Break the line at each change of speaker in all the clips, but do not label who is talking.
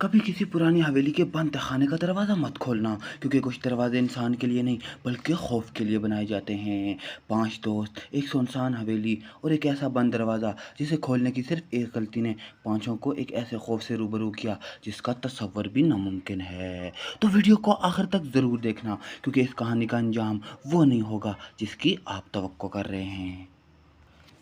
कभी किसी पुरानी हवेली के बंद तहखाने का दरवाज़ा मत खोलना, क्योंकि कुछ दरवाजे इंसान के लिए नहीं बल्कि खौफ के लिए बनाए जाते हैं। 5 दोस्त, एक सुनसान हवेली और एक ऐसा बंद दरवाज़ा जिसे खोलने की सिर्फ एक गलती ने पांचों को एक ऐसे खौफ से रूबरू किया जिसका तसव्वुर भी नामुमकिन है। तो वीडियो को आखिर तक ज़रूर देखना, क्योंकि इस कहानी का अंजाम वो नहीं होगा जिसकी आप तवक्को कर रहे हैं।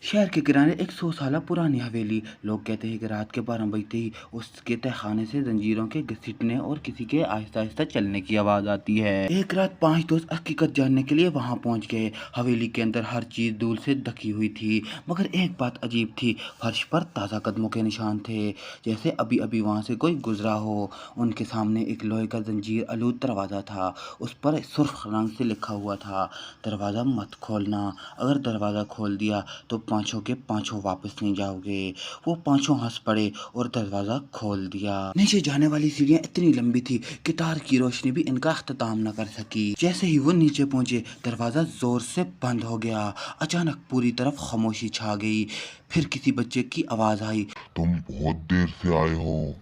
शहर के किनारे एक 100 साल पुरानी हवेली। लोग कहते हैं कि रात के 12 बजते ही उसके तहखाने से जंजीरों के घसीटने और किसी के आहिस्ता आहिस्ता चलने की आवाज़ आती है। एक रात 5 दोस्त हकीकत जानने के लिए वहां पहुंच गए। हवेली के अंदर हर चीज़ धूल से ढकी हुई थी, मगर एक बात अजीब थी, फर्श पर ताज़ा कदमों के निशान थे, जैसे अभी अभी वहां से कोई गुजरा हो। उनके सामने एक लोहे का जंजीर आलूद दरवाज़ा था। उस पर सुर्ख रंग से लिखा हुआ था, दरवाज़ा मत खोलना। अगर दरवाज़ा खोल दिया तो पांचों के पांचों वापस नहीं जाओगे। वो पांचों हंस पड़े और दरवाज़ा खोल दिया। नीचे जाने वाली सीढ़ियाँ इतनी लंबी थी कि तार की रोशनी भी इनका अख्ताम न कर सकी। जैसे ही वो नीचे पहुंचे, दरवाज़ा जोर से बंद हो गया। अचानक पूरी तरफ खामोशी छा गई। फिर किसी बच्चे की आवाज़ आई,
तुम बहुत देर से आए हो।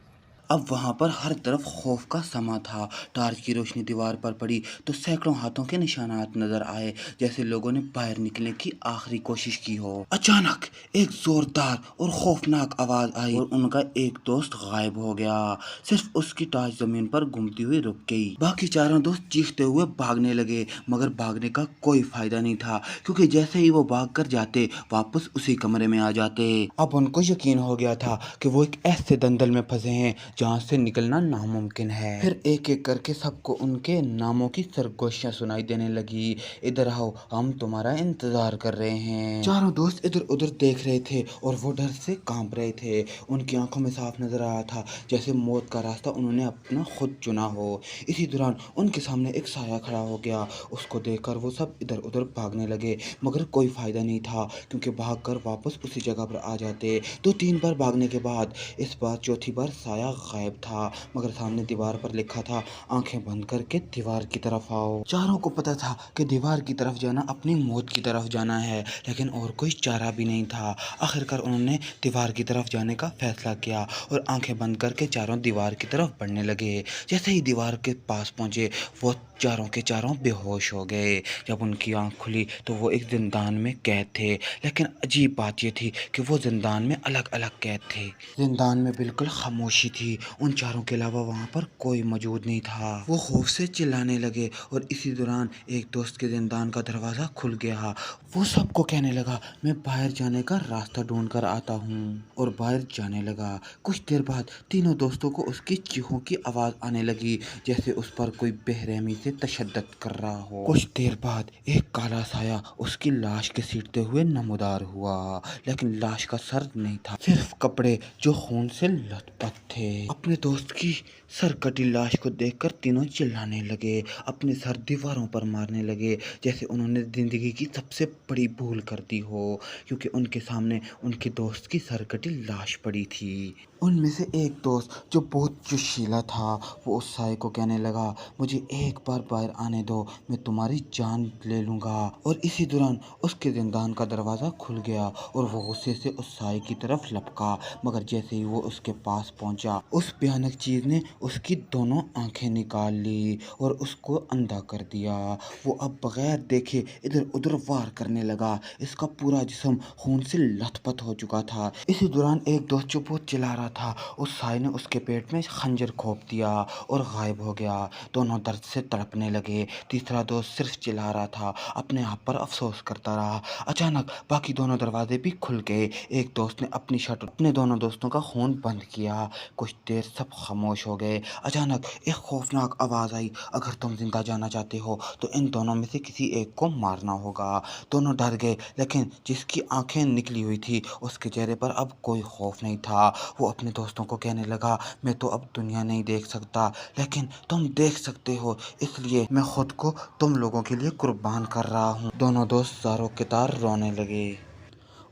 अब वहां पर हर तरफ खौफ का समा था। टार्च की रोशनी दीवार पर पड़ी तो सैकड़ों हाथों के निशानात नजर आए, जैसे लोगों ने बाहर निकलने की आखिरी कोशिश की हो। अचानक एक जोरदार और खौफनाक आवाज आई और उनका एक दोस्त गायब हो गया। सिर्फ उसकी टार्च जमीन पर घूमती हुई रुक गई। बाकी चारों दोस्त चीखते हुए भागने लगे, मगर भागने का कोई फायदा नहीं था, क्योंकि जैसे ही वो भाग कर जाते वापस उसी कमरे में आ जाते। अब उनको यकीन हो गया था कि वो एक ऐसे दलदल में फंसे हैं जहाँ से निकलना नामुमकिन है। फिर एक एक करके सबको उनके नामों की सरगोशियां सुनाई देने लगी। इधर आओ, हम तुम्हारा इंतजार कर रहे हैं। चारों दोस्त इधर उधर देख रहे थे और वो डर से कांप रहे थे। उनकी आंखों में साफ नजर आ रहा था जैसे मौत का रास्ता उन्होंने अपना खुद चुना हो। इसी दौरान उनके सामने एक साया खड़ा हो गया। उसको देखकर वो सब इधर उधर भागने लगे, मगर कोई फायदा नहीं था, क्योंकि भागकर वापस उसी जगह पर आ जाते। 2-3 बार भागने के बाद इस बार चौथी बार साया गायब था, मगर सामने दीवार पर लिखा था, आंखें बंद करके दीवार की तरफ आओ। चारों को पता था कि दीवार की तरफ जाना अपनी मौत की तरफ जाना है, लेकिन और कोई चारा भी नहीं था। आखिरकार उन्होंने दीवार की तरफ जाने का फैसला किया और आंखें बंद करके चारों दीवार की तरफ बढ़ने लगे। जैसे ही दीवार के पास पहुंचे, वो चारों के चारों बेहोश हो गए। जब उनकी आंख खुली तो वो एक जिंदान में कैद थे, लेकिन अजीब बात ये थी कि वो जिंदान में अलग अलग कैद थे। जिंदान में बिल्कुल खामोशी थी। उन चारों के अलावा वहां पर कोई मौजूद नहीं था। वो खौफ से चिल्लाने लगे और इसी दौरान एक दोस्त के जिंदान का दरवाजा खुल गया। वो सबको कहने लगा, मैं बाहर जाने का रास्ता ढूंढ कर आता हूँ, और बाहर जाने लगा। कुछ देर बाद तीनों दोस्तों को उसकी चीखों की आवाज आने लगी, जैसे उस पर कोई बेरहमी से तशद्दुद कर रहा हो। कुछ देर बाद एक काला साया उसकी लाश घसीटते हुए नमूदार हुआ, लेकिन लाश का सर नहीं था, सिर्फ कपड़े जो खून से लथपथ थे। अपने दोस्त की सर कटी लाश को देखकर तीनों चिल्लाने लगे, अपने सर दीवारों पर मारने लगे, जैसे उन्होंने जिंदगी की सबसे बड़ी भूल कर दी हो, क्योंकि उनके सामने उनके दोस्त की सर कटी लाश पड़ी थी। उनमें से एक दोस्त जो बहुत जोशीला था, वो उस साए को कहने लगा, मुझे एक बार बाहर आने दो, मैं तुम्हारी जान ले लूंगा। और इसी दौरान उसके जिंदान का दरवाज़ा खुल गया और वो गुस्से से उस साए की तरफ लपका, मगर जैसे ही वो उसके पास पहुंचा, उस भयानक चीज़ ने उसकी दोनों आंखें निकाल ली और उसको अंधा कर दिया। वो अब बगैर देखे इधर उधर वार करने लगा। इसका पूरा जिस्म खून से लथपथ हो चुका था। इसी दौरान एक दोस्त जो बहुत चिल्ला रहा था, उस साए ने उसके पेट में खंजर घोंप दिया और गायब हो गया। दोनों दर्द से तड़पने लगे। तीसरा दोस्त सिर्फ चिल्ला रहा था, अपने आप पर अफसोस करता रहा। अचानक बाकी दोनों दरवाजे भी खुल गए। एक दोस्त ने अपनी शर्ट अपने दोनों दोस्तों का खून बंद किया। कुछ देर सब खामोश हो गए। अचानक एक खौफनाक आवाज आई, अगर तुम जिंदा जाना चाहते हो तो इन दोनों में से किसी एक को मारना होगा। दोनों डर गए, लेकिन जिसकी आंखें निकली हुई थी उसके चेहरे पर अब कोई खौफ नहीं था। वो अपने दोस्तों को कहने लगा, मैं तो अब दुनिया नहीं देख सकता, लेकिन तुम देख सकते हो, इसलिए मैं खुद को तुम लोगों के लिए कुर्बान कर रहा हूँ। दोनों दोस्त ज़ारों के तार रोने लगे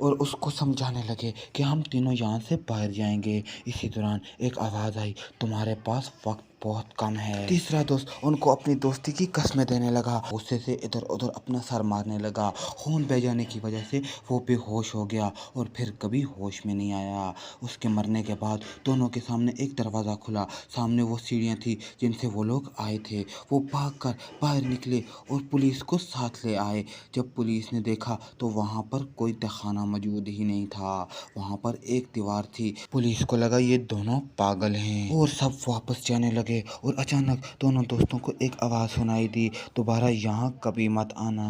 और उसको समझाने लगे कि हम तीनों यहाँ से बाहर जाएंगे। इसी दौरान एक आवाज़ आई, तुम्हारे पास वक्त बहुत कम है। तीसरा दोस्त उनको अपनी दोस्ती की कसमें देने लगा। गुस्से से इधर उधर अपना सर मारने लगा। खून बह जाने की वजह से वो बेहोश हो गया और फिर कभी होश में नहीं आया। उसके मरने के बाद दोनों के सामने एक दरवाज़ा खुला। सामने वो सीढ़ियाँ थी जिनसे वो लोग आए थे। वो भागकर बाहर निकले और पुलिस को साथ ले आए। जब पुलिस ने देखा तो वहाँ पर कोई तहखाना मौजूद ही नहीं था। वहाँ पर एक दीवार थी। पुलिस को लगा ये दोनों पागल हैं और सब वापस जाने लगे। और अचानक दोनों दोस्तों को एक आवाज़ सुनाई दी, दोबारा यहाँ कभी मत आना।